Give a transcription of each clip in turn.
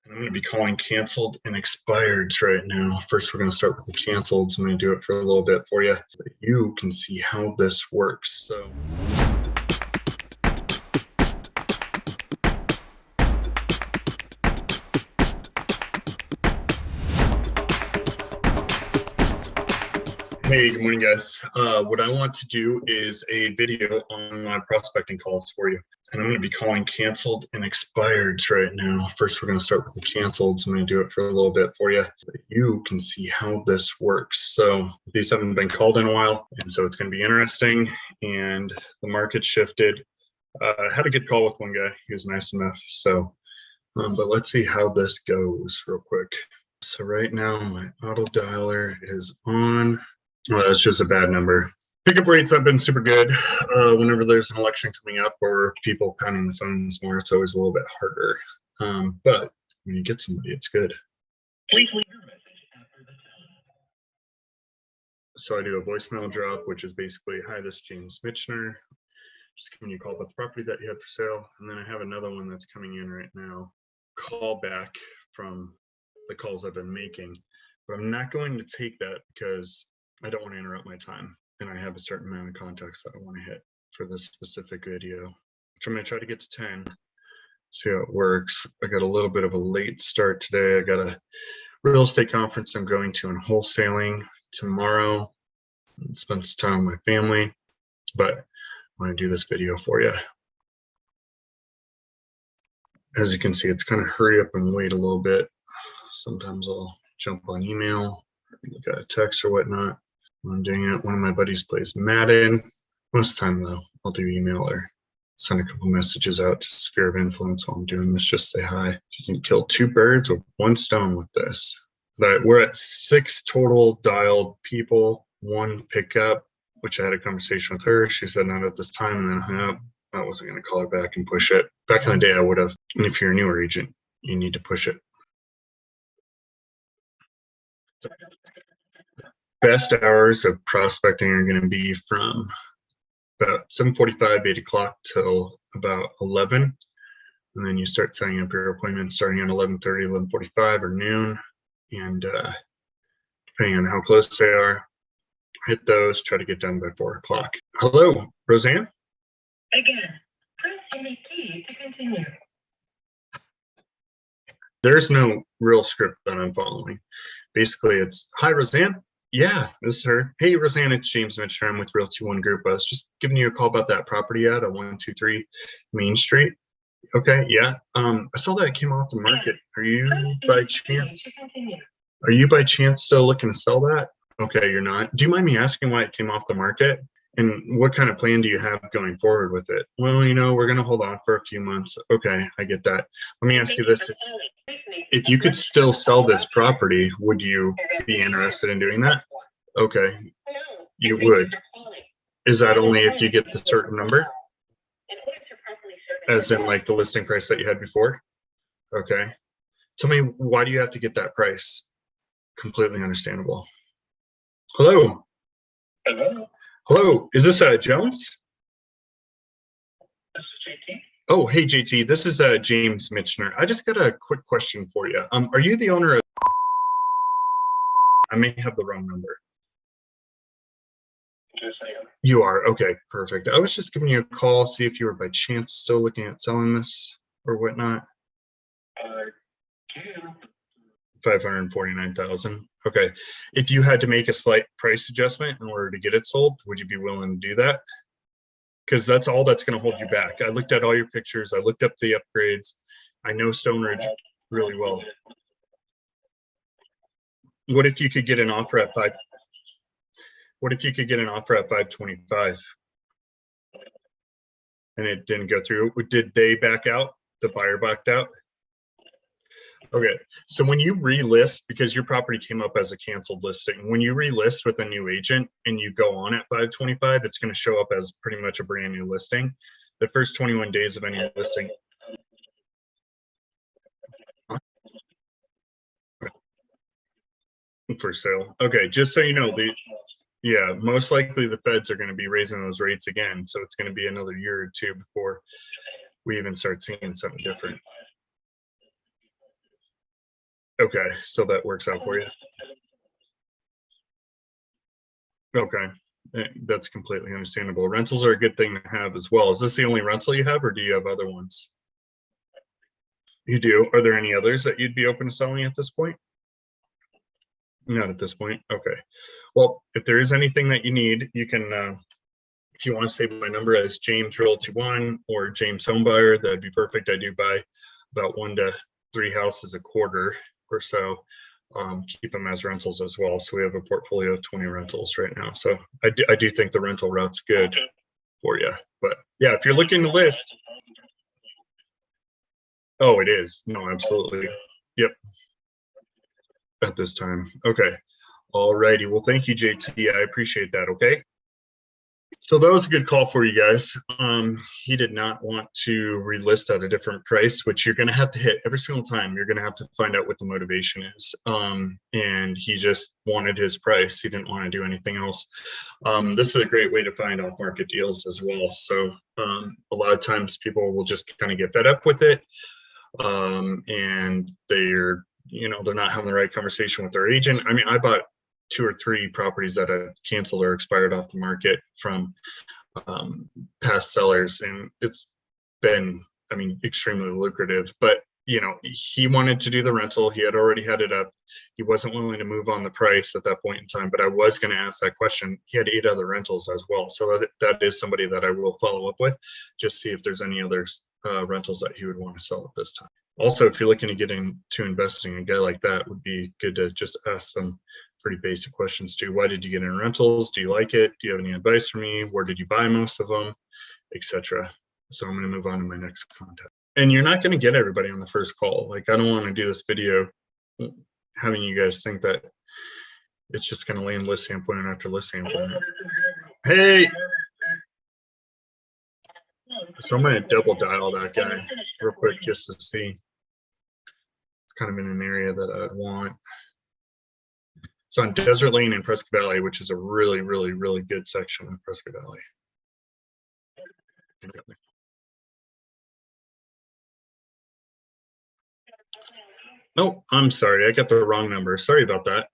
I'm going to be calling canceled and expireds right now. First, we're going to start with the canceled. I'm going to do it for a little bit for you, so that you can see how this works. So. Hey, good morning, guys. What I want to do is a video on my prospecting calls for you. And I'm going to be calling canceled and expireds right now. First, we're going to start with the canceled. I'm going to do it for a little bit for you, so that you can see how this works. So these haven't been called in a while, and so it's going to be interesting. And the market shifted. I had a good call with one guy. He was nice enough. So, but let's see how this goes real quick. So right now, my auto dialer is on. Well, that's just a bad number. Pickup rates have been super good. Whenever there's an election coming up or people pounding the phones more, it's always a little bit harder. But when you get somebody, it's good. Please leave your message after the tone. So I do a voicemail drop, which is basically, hi, this is James Michener. Just giving you a call about the property that you had for sale. And then I have another one that's coming in right now. Call back from the calls I've been making. But I'm not going to take that because I don't want to interrupt my time, and I have a certain amount of contacts that I want to hit for this specific video, which I'm going to try to get to 10, see how it works. I got a little bit of a late start today. I got a real estate conference I'm going to in wholesaling tomorrow. Spend some time with my family, but I want to do this video for you. As you can see, it's kind of hurry up and wait a little bit. Sometimes I'll jump on email, look at a text or whatnot. When I'm doing it, one of my buddies plays Madden. Most of the time, though, I'll do email or send a couple messages out to Sphere of Influence while I'm doing this. Just say hi. You can kill 2 birds with 1 stone with this. But we're at 6 total dialed people, 1 pickup, which I had a conversation with her. She said not at this time, and then hung up. I wasn't going to call her back and push it. Back in the day, I would have. And if you're a newer agent, you need to push it. Best hours of prospecting are going to be from about 7:45, 8 o'clock till about 11. And then you start setting up your appointments starting at 11:30, 11:45 or noon. And depending on how close they are, hit those, try to get done by 4 o'clock. Hello, Roseanne? Again, press any key to continue. There's no real script that I'm following. Basically, it's, hi, Roseanne. Yeah, this is her. Hey, Roseanne, it's James Michener. I'm with Realty One Group. I was just giving you a call about that property ad at 123 Main Street. Okay, yeah. I saw that it came off the market. Are you by chance still looking to sell that? Okay, you're not. Do you mind me asking why it came off the market? And what kind of plan do you have going forward with it? Well, you know, we're going to hold on for a few months. Okay, I get that. Let me ask you this. If you could still sell this property, would you be interested in doing that? Okay, you would. Is that only if you get the certain number? As in like the listing price that you had before? Okay. Tell me, why do you have to get that price? Completely understandable. Hello? Hello? Hello, is this Jones? This is JT. Oh, hey JT, this is James Michener. I just got a quick question for you. Are you the owner of? I may have the wrong number. Yes, I am. You are, okay, perfect. I was just giving you a call, see if you were by chance still looking at selling this or whatnot. 549,000. Okay. If you had to make a slight price adjustment in order to get it sold, would you be willing to do that? Because that's all that's going to hold you back. I looked at all your pictures. I looked up the upgrades. I know Stone Ridge really well. What if you could get an offer at 5? What if you could get an offer at 525? And it didn't go through. Did they back out? The buyer backed out? Okay, so when you relist, because your property came up as a canceled listing, when you relist with a new agent and you go on at 525, it's going to show up as pretty much a brand new listing. The first 21 days of any listing. For sale. Okay, just so you know, yeah, most likely the feds are going to be raising those rates again. So it's going to be another year or two before we even start seeing something different. Okay, so that works out for you. Okay, that's completely understandable. Rentals are a good thing to have as well. Is this the only rental you have, or do you have other ones? You do. Are there any others that you'd be open to selling at this point? Not at this point. Okay. Well, if there is anything that you need, you can, if you want to save my number as James Realty One or James Homebuyer, that'd be perfect. I do buy about 1 to 3 houses a quarter or so. Keep them as rentals as well. So we have a portfolio of 20 rentals right now. So I do think the rental route's good for you. But yeah, if you're looking to list. Oh, it is. No, absolutely. Yep. At this time. Okay. All righty. Well, thank you, JT. I appreciate that. Okay. So that was a good call for you guys. He did not want to relist at a different price, which you're going to have to hit every single time. You're going to have to find out what the motivation is. And he just wanted his price. He didn't want to do anything else. This is a great way to find off-market deals as well. So a lot of times people will just kind of get fed up with it. And they're not having the right conversation with their agent. I mean, I bought 2 or 3 properties that had canceled or expired off the market from past sellers, and it's been, I mean, extremely lucrative. But he wanted to do the rental. He had already had it up. He wasn't willing to move on the price at that point in time, but I was going to ask that question. He had 8 other rentals as well, so that is somebody that I will follow up with, just see if there's any other rentals that he would want to sell at this time. Also, if you're looking to get into investing, a guy like that would be good to just ask some pretty basic questions too. Why did you get in rentals? Do you like it? Do you have any advice for me? Where did you buy most of them, etc.? So I'm going to move on to my next contact. And you're not going to get everybody on the first call. Like, I don't want to do this video having you guys think that it's just going to land list sampling after list sampling. Hey. So I'm going to double dial that guy real quick just to see. It's kind of in an area that I'd want. So on Desert Lane in Prescott Valley, which is a really, really, really good section of Prescott Valley. Oh, I'm sorry. I got the wrong number. Sorry about that.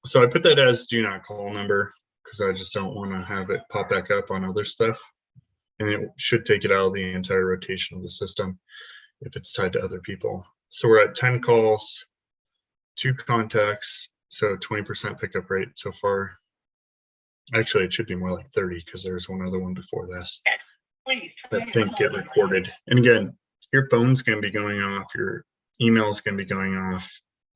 So I put that as do not call number because I just don't want to have it pop back up on other stuff. And it should take it out of the entire rotation of the system if it's tied to other people. So we're at 10 calls, 2 contacts, so 20% pickup rate so far. Actually, it should be more like 30 because there's one other one before this that didn't get recorded. And again, your phone's going to be going off, your email's going to be going off.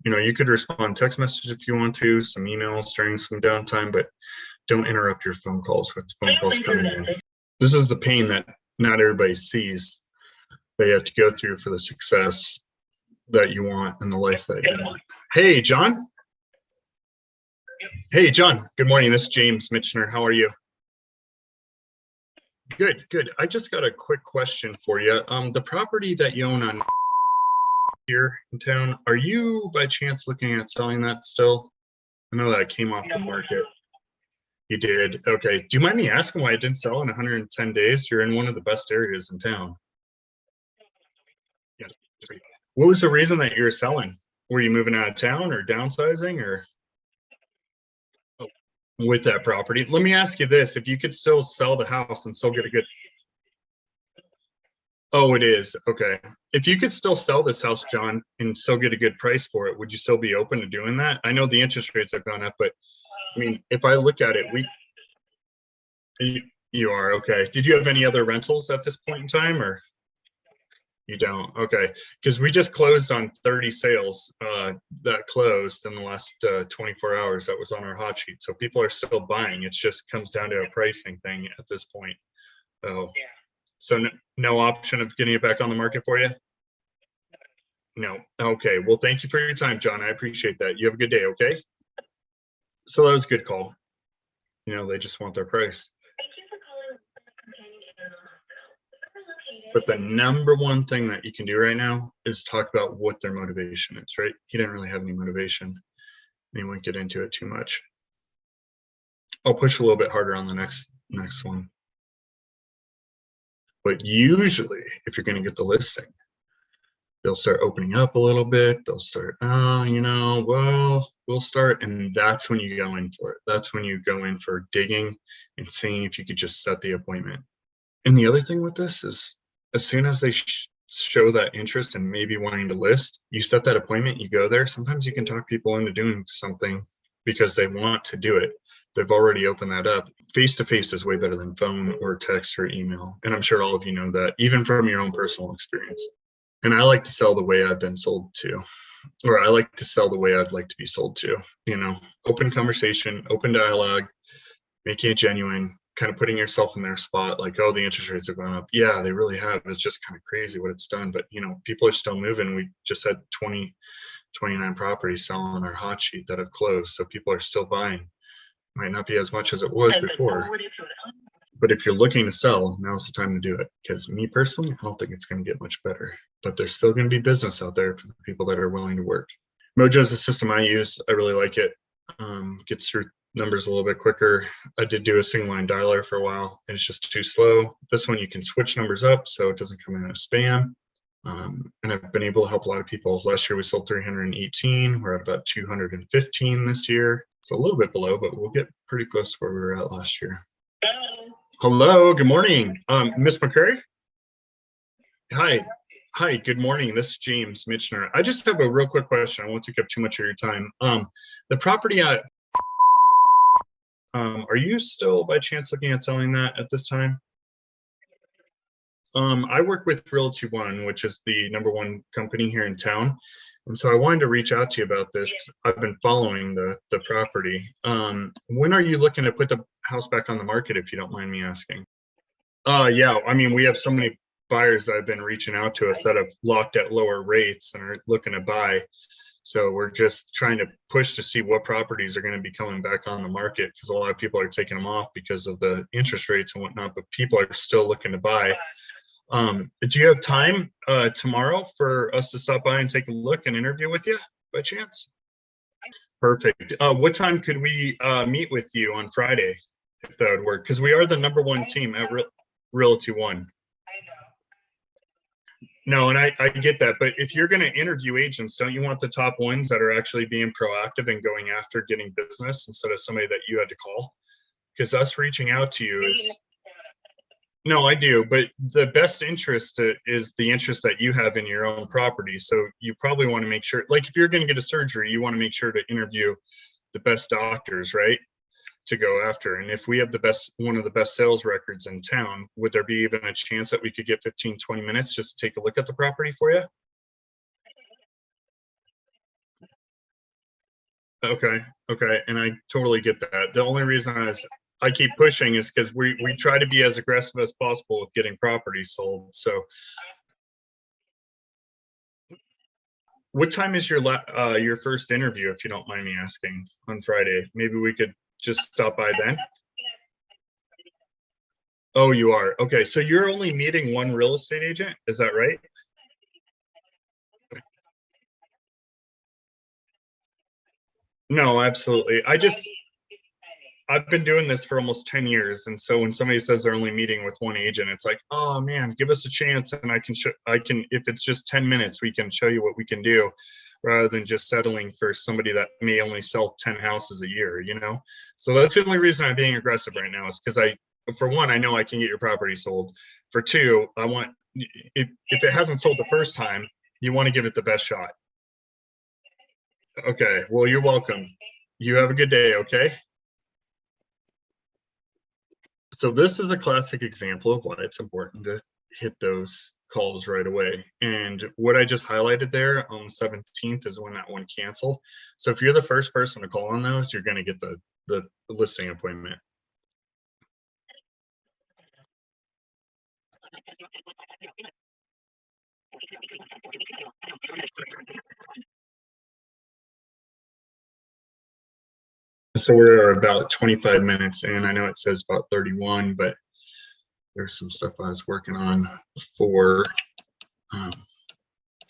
You could respond text message if you want to, some emails during some downtime, but don't interrupt your phone calls with phone calls coming in. This is the pain that not everybody sees that you have to go through for the success that you want and the life that you want. Hey, John. Hey, John. Good morning. This is James Michener. How are you? Good, good. I just got a quick question for you. The property that you own on here in town, are you by chance looking at selling that still? I know that came off the market. You did. Okay. Do you mind me asking why it didn't sell in 110 days? You're in one of the best areas in town. Yes. What was the reason that you were selling? Were you moving out of town or downsizing or? Oh, with that property. Let me ask you this. If you could still sell the house and still get a good. Oh, it is. Okay. If you could still sell this house, John, and still get a good price for it, would you still be open to doing that? I know the interest rates have gone up, but I mean, if I look at it, you are. Okay. Did you have any other rentals at this point in time or? You don't? Okay. Because we just closed on 30 sales that closed in the last 24 hours. That was on our hot sheet. So people are still buying. It just comes down to a pricing thing at this point. Oh, so no option of getting it back on the market for you? No. Okay. Well, thank you for your time, John. I appreciate that. You have a good day. Okay. So that was a good call. They just want their price. But the number one thing that you can do right now is talk about what their motivation is, right? He didn't really have any motivation. And he won't get into it too much. I'll push a little bit harder on the next one. But usually, if you're going to get the listing, they'll start opening up a little bit. They'll start, oh, you know, well, we'll start. And that's when you go in for it. That's when you go in for digging and seeing if you could just set the appointment. And the other thing with this is as soon as they show that interest and maybe wanting to list, you set that appointment, you go there. Sometimes you can talk people into doing something because they want to do it. They've already opened that up. Face-to-face is way better than phone or text or email. And I'm sure all of you know that, even from your own personal experience. And I like to sell the way I've been sold to, or I like to sell the way I'd like to be sold to, you know, open conversation, open dialogue, making it genuine, kind of putting yourself in their spot, like, oh, the interest rates have gone up. Yeah, they really have. It's just kind of crazy what it's done. But, you know, people are still moving. We just had 29 properties selling on our hot sheet that have closed. So people are still buying. Might not be as much as it was before. But if you're looking to sell, now's the time to do it. Because me personally, I don't think it's going to get much better. But there's still going to be business out there for the people that are willing to work. Mojo is the system I use. I really like it. Gets through numbers a little bit quicker. I did do a single line dialer for a while. It's just too slow. This one you can switch numbers up so it doesn't come in as spam. And I've been able to help a lot of people. Last year we sold 318. We're at about 215 this year. So a little bit below, but we'll get pretty close to where we were at last year. Hello, good morning. Miss McCurry? Hi, good morning. This is James Michener. I just have a real quick question. I won't take up too much of your time. The property at are you still by chance looking at selling that at this time? I work with Realty One, which is the #1 company here in town. And so I wanted to reach out to you about this. I've been following the property. When are you looking to put the house back on the market, if you don't mind me asking? Yeah, I mean, we have so many buyers that have been reaching out to us that have locked at lower rates and are looking to buy. So we're just trying to push to see what properties are going to be coming back on the market, because a lot of people are taking them off because of the interest rates and whatnot, but people are still looking to buy. Do you have time tomorrow for us to stop by and take a look and interview with you by chance? Perfect. What time could we meet with you on Friday, if that would work? Because we are the #1 team at Realty One. No, and I get that, but if you're going to interview agents, don't you want the top ones that are actually being proactive and going after getting business instead of somebody that you had to call? Because us reaching out to you is, no, I do, but the best interest is the interest that you have in your own property. So you probably want to make sure, like if you're going to get a surgery, you want to make sure to interview the best doctors, right, to go after. And if we have one of the best sales records in town, would there be even a chance that we could get 15-20 minutes just to take a look at the property for you? Okay, and I totally get that. The only reason I keep pushing is because we try to be as aggressive as possible with getting properties sold. So what time is your first interview, if you don't mind me asking, on Friday? Maybe we could just stop by then. Oh, you are? Okay, so you're only meeting one real estate agent, is that right? No, absolutely. I've been doing this for almost 10 years. And so when somebody says they're only meeting with one agent, it's like, oh man, give us a chance. And if it's just 10 minutes, we can show you what we can do, rather than just settling for somebody that may only sell 10 houses a year, you know? So that's the only reason I'm being aggressive right now, is because for one, I know I can get your property sold. For two, if it hasn't sold the first time, you want to give it the best shot. Okay, well, you're welcome. You have a good day, okay? So this is a classic example of why it's important to hit those calls right away. And what I just highlighted there on the 17th is when that one canceled. So if you're the first person to call on those, you're going to get the listing appointment. So we're about 25 minutes in. I know it says about 31, but there's some stuff I was working on before.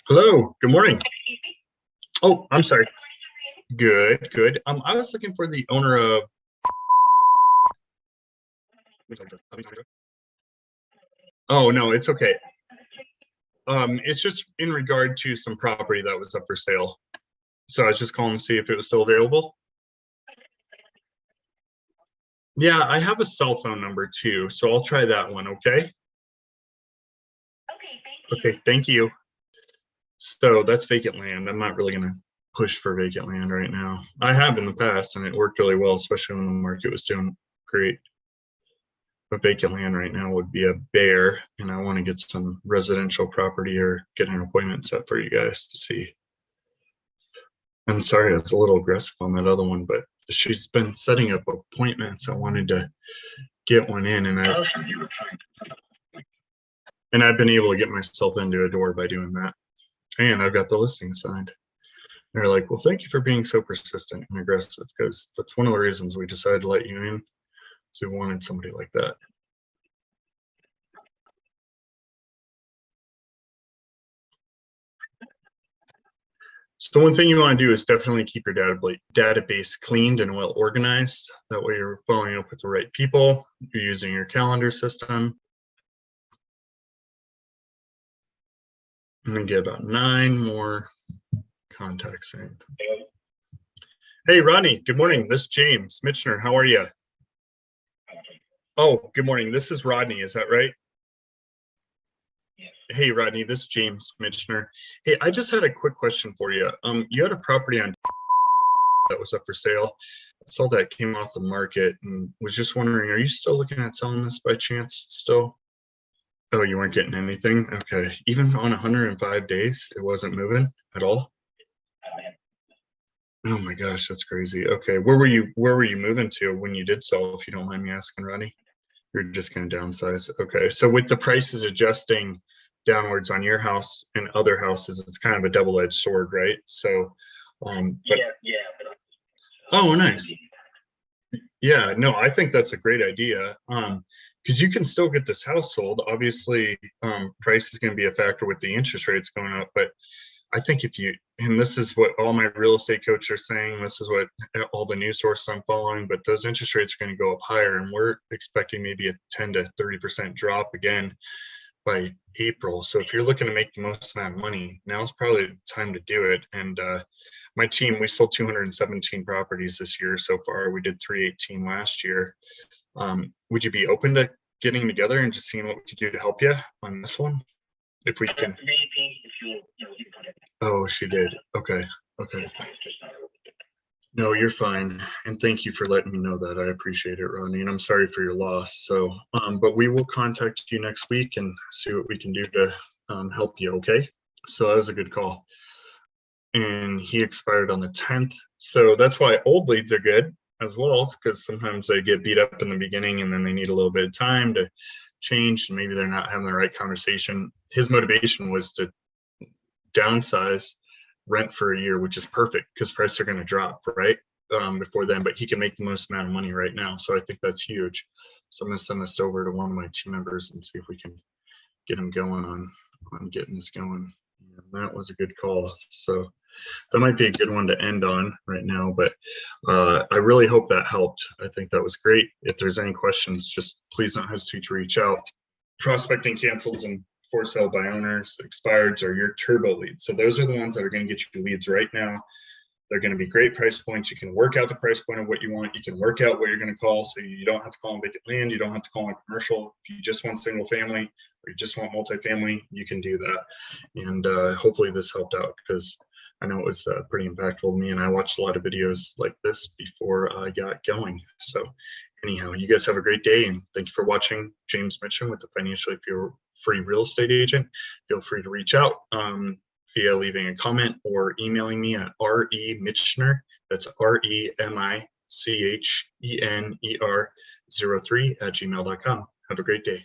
Hello, good morning. Oh, I'm sorry. Good. I was looking for the owner of. Oh no, it's okay. It's just in regard to some property that was up for sale. So I was just calling to see if it was still available. Yeah, I have a cell phone number too, so I'll try that one, okay? Okay, thank you. Okay, thank you. So that's vacant land. I'm not really gonna push for vacant land right now. I have in the past and it worked really well, especially when the market was doing great. But vacant land right now would be a bear, and I want to get some residential property or get an appointment set for you guys to see. I'm sorry, I was a little aggressive on that other one, but she's been setting up appointments. I wanted to get one in, and I've been able to get myself into a door by doing that. And I've got the listing signed. They're like, well, thank you for being so persistent and aggressive, because that's one of the reasons we decided to let you in. So we wanted somebody like that. So one thing you want to do is definitely keep your database cleaned and well organized. That way you're following up with the right people. You're using your calendar system. And then get about 9 more contacts in. Hey, Ronnie, good morning. This is James Michener. How are you? Oh, good morning. This is Rodney. Is that right? Hey, Rodney, this is James Michener. Hey, I just had a quick question for you. You had a property on that was up for sale. I saw that came off the market and was just wondering, are you still looking at selling this by chance still? Oh, you weren't getting anything? Okay. Even on 105 days, it wasn't moving at all? Oh my gosh, that's crazy. Okay. Where were you moving to when you did sell, if you don't mind me asking, Rodney? You're just gonna downsize. Okay. So with the prices adjusting downwards on your house and other houses, it's kind of a double-edged sword, right? So oh, nice. Yeah, no, I think that's a great idea. Because you can still get this house sold. Obviously, price is going to be a factor with the interest rates going up, but I think if you, and this is what all my real estate coaches are saying, this is what all the news sources I'm following, but those interest rates are going to go up higher, and we're expecting maybe a 10 to 30% drop again by April. So if you're looking to make the most amount of money, now's probably the time to do it. And my team, we sold 217 properties this year so far. We did 318 last year. Would you be open to getting together and just seeing what we could do to help you on this one? If we can. Oh, she did. Okay. Okay. No, you're fine. And thank you for letting me know that. I appreciate it, Ronnie. And I'm sorry for your loss. So, but we will contact you next week and see what we can do to help you. Okay. So that was a good call. And he expired on the 10th. So that's why old leads are good as well, because sometimes they get beat up in the beginning and then they need a little bit of time to change, and maybe they're not having the right conversation. His motivation was to downsize, rent for a year, which is perfect because prices are going to drop right before then, but he can make the most amount of money right now. So I think that's huge. So I'm going to send this over to one of my team members and see if we can get him going on getting this going. And that was a good call. So that might be a good one to end on right now, but I really hope that helped. I think that was great. If there's any questions, just please don't hesitate to reach out. Prospecting cancels and for sale by owners, expireds are your turbo leads. So those are the ones that are going to get you leads right now. They're going to be great price points. You can work out the price point of what you want. You can work out what you're going to call. So you don't have to call on vacant land. You don't have to call on commercial. If you just want single family or you just want multifamily, you can do that. And hopefully this helped out, because I know it was pretty impactful to me, and I watched a lot of videos like this before I got going. So anyhow, you guys have a great day, and thank you for watching. James Michener with the Financially Free Real Estate Agent. Feel free to reach out via leaving a comment or emailing me at remichener, that's REMICHENER 03 @gmail.com. Have a great day.